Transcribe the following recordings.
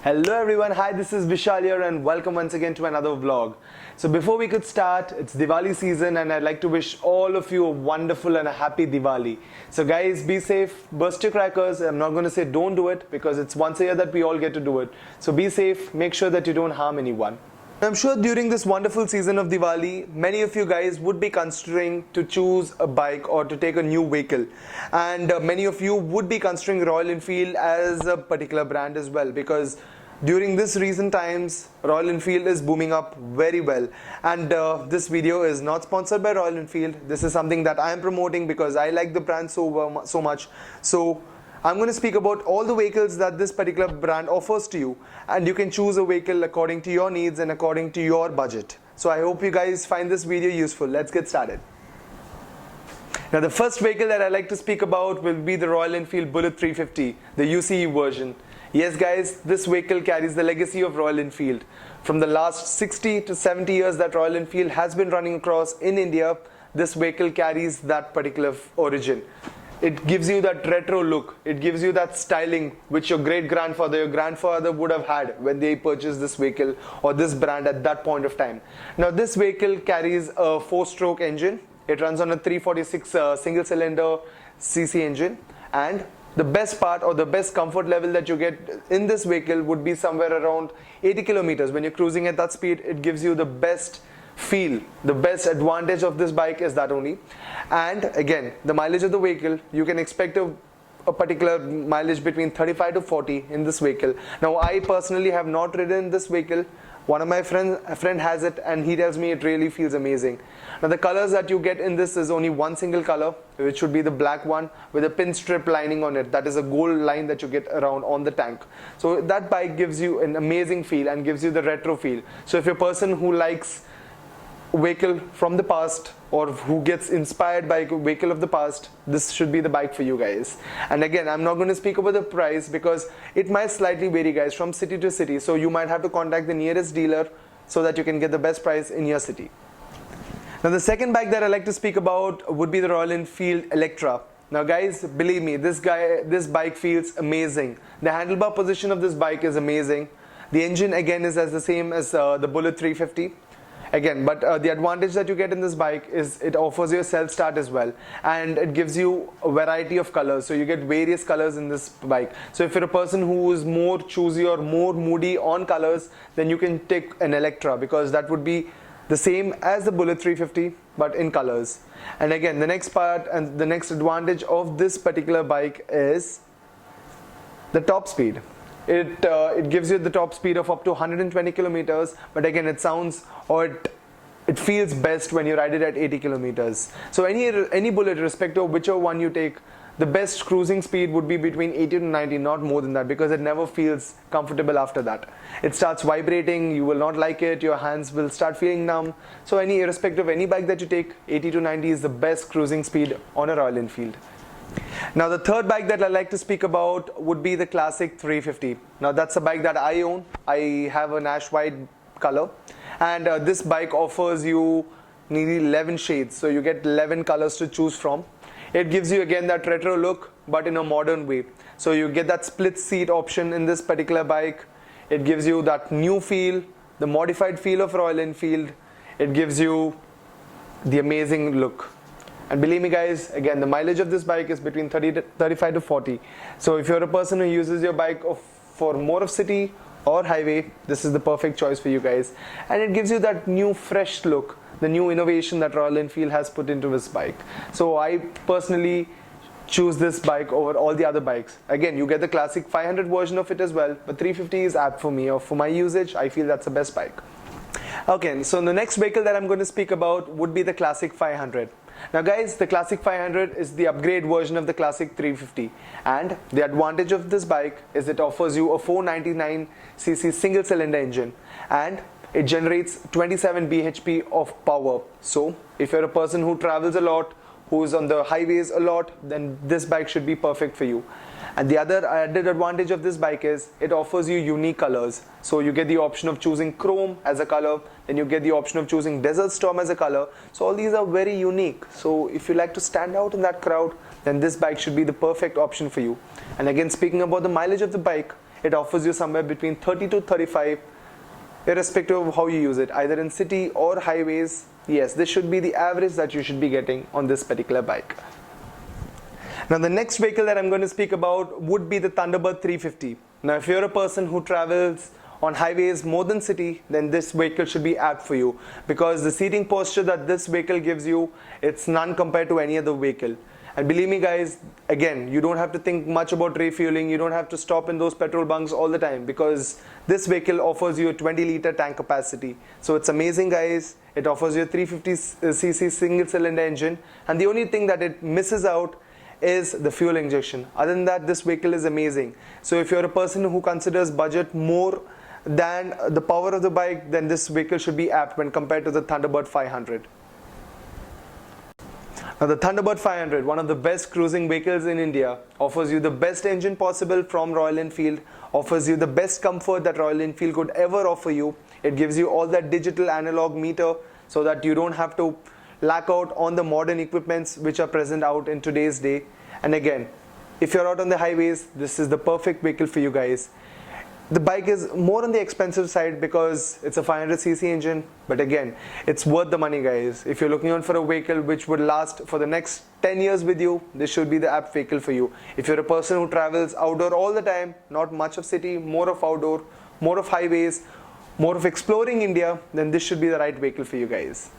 Hello everyone, hi, this is Vishal here and welcome once again to another vlog. So before we could start, it's Diwali season and I'd like to wish all of you a wonderful and a happy Diwali. So guys, be safe, burst your crackers. I'm not going to say don't do it because it's once a year that we all get to do it. So be safe, make sure that you don't harm anyone. I'm sure during this wonderful season of Diwali, many of you guys would be considering to choose a bike or to take a new vehicle. And many of you would be considering Royal Enfield as a particular brand as well, because during this recent times, Royal Enfield is booming up very well. And this video is not sponsored by Royal Enfield. This is something that I am promoting because I like the brand so much. So I'm going to speak about all the vehicles that this particular brand offers to you, and you can choose a vehicle according to your needs and according to your budget. So I hope you guys find this video useful. Let's get started. Now the first vehicle that I like to speak about will be the Royal Enfield Bullet 350, the UCE version. Yes guys, this vehicle carries the legacy of Royal Enfield. From the last 60 to 70 years that Royal Enfield has been running across in India, this vehicle carries that particular origin. It gives you that retro look, it gives you that styling which your great-grandfather, your grandfather would have had when they purchased this vehicle or this brand at that point of time. Now this vehicle carries a 4-stroke engine. It runs on a 346 single-cylinder cc engine, and the best part or the best comfort level that you get in this vehicle would be somewhere around 80 kilometers. When you're cruising at that speed, it gives you the best feel. The best advantage of this bike is that only. And again, the mileage of the vehicle, you can expect a particular mileage between 35 to 40 in this vehicle. Now I personally have not ridden this vehicle. One of my friend has it and he tells me it really feels amazing. Now the colors that you get in this is only one single color, which should be the black one with a pin strip lining on it. That is a gold line that you get around on the tank. So that bike gives you an amazing feel and gives you the retro feel. So if you're a person who likes vehicle from the past or who gets inspired by a vehicle of the past, this should be the bike for you guys. And again, I'm not going to speak about the price because it might slightly vary guys from city to city, so you might have to contact the nearest dealer so that you can get the best price in your city. Now the second bike that I like to speak about would be the Royal Enfield Electra. Now guys, believe me, this bike feels amazing. The handlebar position of this bike is amazing. The engine again is as the same as the Bullet 350. Again, but the advantage that you get in this bike is it offers you a self-start as well, and it gives you a variety of colors. So you get various colors in this bike. So if you're a person who is more choosy or more moody on colors, then you can take an Electra because that would be the same as the Bullet 350 but in colors. And again, the next part and the next advantage of this particular bike is the top speed. It gives you the top speed of up to 120 kilometers, but again it sounds or it feels best when you ride it at 80 kilometers. So any Bullet, irrespective of whichever one you take, the best cruising speed would be between 80 to 90, not more than that, because it never feels comfortable after that. It starts vibrating, you will not like it, your hands will start feeling numb. So irrespective of any bike that you take, 80 to 90 is the best cruising speed on a Royal Enfield. Now the third bike that I like to speak about would be the Classic 350. Now that's a bike that I own. I have an ash white color, and this bike offers you nearly 11 shades, so you get 11 colors to choose from. It gives you again that retro look but in a modern way. So you get that split seat option in this particular bike. It gives you that new feel, the modified feel of Royal Enfield. It gives you the amazing look. And believe me guys, again the mileage of this bike is between 35 to 40. So if you're a person who uses your bike for more of city or highway, this is the perfect choice for you guys. And it gives you that new fresh look, the new innovation that Royal Enfield has put into this bike. So I personally choose this bike over all the other bikes. Again, you get the Classic 500 version of it as well, but 350 is apt for me, or for my usage, I feel that's the best bike. Okay, so the next vehicle that I'm going to speak about would be the Classic 500. Now guys, the Classic 500 is the upgrade version of the Classic 350, and the advantage of this bike is it offers you a 499cc single cylinder engine and it generates 27 bhp of power. So if you're a person who travels a lot, who's on the highways a lot, then this bike should be perfect for you. And the other added advantage of this bike is it offers you unique colors. So you get the option of choosing chrome as a color, then you get the option of choosing desert storm as a color. So all these are very unique. So if you like to stand out in that crowd, then this bike should be the perfect option for you. And again, speaking about the mileage of the bike, it offers you somewhere between 30 to 35, irrespective of how you use it, either in city or highways. Yes, this should be the average that you should be getting on this particular bike. Now the next vehicle that I'm going to speak about would be the Thunderbird 350. Now if you're a person who travels on highways more than city, then this vehicle should be apt for you, because the seating posture that this vehicle gives you, it's none compared to any other vehicle. And believe me guys, again, you don't have to think much about refueling, you don't have to stop in those petrol bunks all the time, because this vehicle offers you a 20-liter tank capacity. So it's amazing guys. It offers you a 350cc single cylinder engine, and the only thing that it misses out is the fuel injection. Other than that, this vehicle is amazing. So if you're a person who considers budget more than the power of the bike, then this vehicle should be apt when compared to the Thunderbird 500. Now the Thunderbird 500, one of the best cruising vehicles in India, offers you the best engine possible from Royal Enfield, offers you the best comfort that Royal Enfield could ever offer you. It gives you all that digital analog meter so that you don't have to lack out on the modern equipments which are present out in today's day. And again, if you're out on the highways, this is the perfect vehicle for you guys. The bike is more on the expensive side because it's a 500cc engine, but again, it's worth the money guys. If you're looking out for a vehicle which would last for the next 10 years with you, this should be the apt vehicle for you. If you're a person who travels outdoor all the time, not much of city, more of outdoor, more of highways, more of exploring India, then this should be the right vehicle for you guys.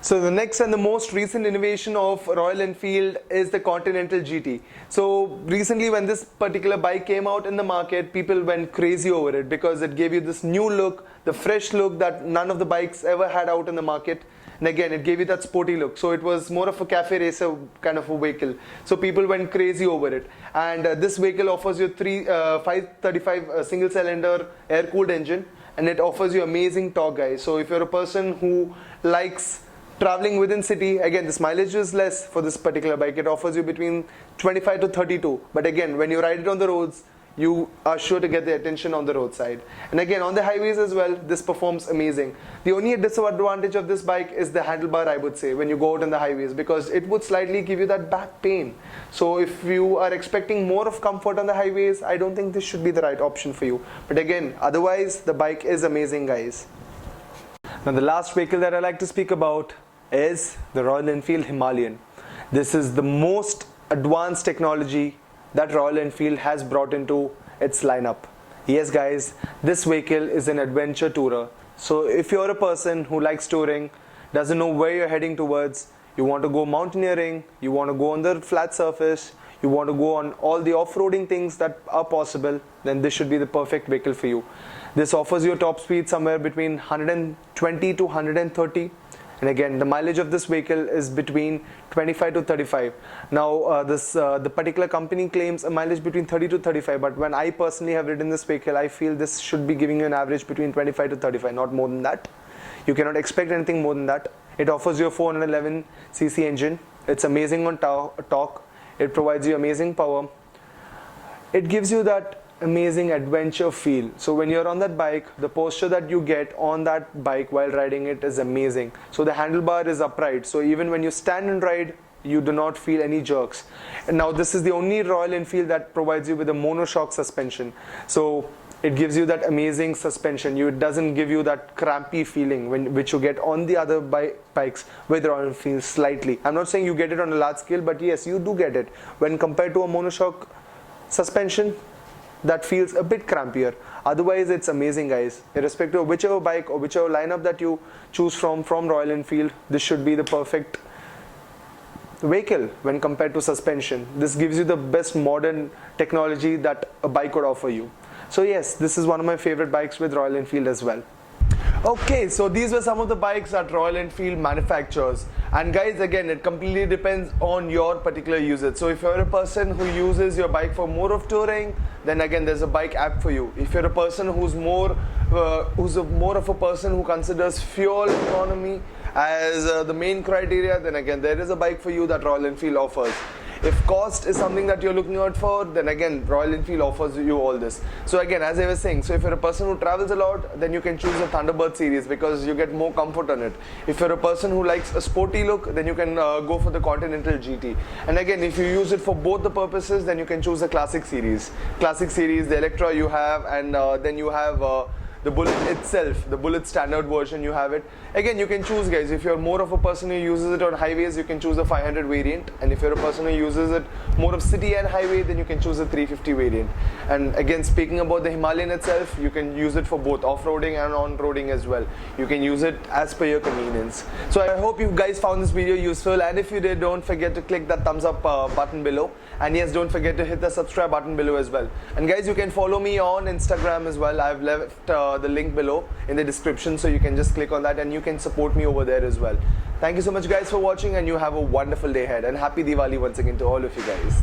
So the next and the most recent innovation of Royal Enfield is the Continental GT. So recently when this particular bike came out in the market, people went crazy over it because it gave you this new look, the fresh look that none of the bikes ever had out in the market. And again, it gave you that sporty look. So it was more of a cafe racer kind of a vehicle. So people went crazy over it. And this vehicle offers you 535 single cylinder air cooled engine, and it offers you amazing torque guys. So if you're a person who likes traveling within city, again this mileage is less for this particular bike. It offers you between 25 to 32, but again when you ride it on the roads, you are sure to get the attention on the roadside. And again on the highways as well, this performs amazing. The only disadvantage of this bike is the handlebar, I would say, when you go out on the highways, because it would slightly give you that back pain. So if you are expecting more of comfort on the highways, I don't think this should be the right option for you. But again, otherwise the bike is amazing guys. Now the last vehicle that I like to speak about is the Royal Enfield Himalayan. This is the most advanced technology that Royal Enfield has brought into its lineup. Yes guys, this vehicle is an adventure tourer. So if you're a person who likes touring, doesn't know where you're heading towards, you want to go mountaineering, you want to go on the flat surface, you want to go on all the off-roading things that are possible, then this should be the perfect vehicle for you. This offers you a top speed somewhere between 120 to 130. And again, the mileage of this vehicle is between 25 to 35. Now, the particular company claims a mileage between 30 to 35, but when I personally have ridden this vehicle, I feel this should be giving you an average between 25 to 35, not more than that. You cannot expect anything more than that. It offers you a 411cc engine. It's amazing on torque. It provides you amazing power. It gives you that amazing adventure feel. So when you're on that bike, the posture that you get on that bike while riding it is amazing. So the handlebar is upright, so even when you stand and ride, you do not feel any jerks. And now this is the only Royal Enfield that provides you with a monoshock suspension. So it gives you that amazing suspension. It doesn't give you that crampy feeling which you get on the other bikes with Royal Enfield slightly. I'm not saying you get it on a large scale, but yes, you do get it. When compared to a monoshock suspension, that feels a bit crampier. Otherwise, it's amazing guys. Irrespective of whichever bike or whichever lineup that you choose from Royal Enfield, this should be the perfect vehicle when compared to suspension. This gives you the best modern technology that a bike could offer you. So yes, this is one of my favorite bikes with Royal Enfield as well. Okay, so these were some of the bikes that Royal Enfield manufactures. And guys, again, it completely depends on your particular usage. So if you're a person who uses your bike for more of touring, then again, there's a bike app for you. If you're a person who's more of a person who considers fuel economy as the main criteria, then again, there is a bike for you that Royal Enfield offers. If cost is something that you're looking out for, then again Royal Enfield offers you all this. So again, as I was saying, so if you're a person who travels a lot, then you can choose a Thunderbird series because you get more comfort on it. If you're a person who likes a sporty look, then you can go for the Continental GT. And again, if you use it for both the purposes, then you can choose the Classic series. Classic series, the Electra you have, and then you have the Bullet itself, the Bullet standard version, you have it. Again, you can choose, guys. If you're more of a person who uses it on highways, you can choose the 500 variant, and if you're a person who uses it more of city and highway, then you can choose the 350 variant. And again, speaking about the Himalayan itself, you can use it for both off-roading and on-roading as well. You can use it as per your convenience. So I hope you guys found this video useful, and if you did, don't forget to click that thumbs up button below, and yes, don't forget to hit the subscribe button below as well. And guys, you can follow me on Instagram as well. I've left the link below in the description, so you can just click on that and you can support me over there as well. Thank you so much guys for watching, and you have a wonderful day ahead, and happy Diwali once again to all of you guys.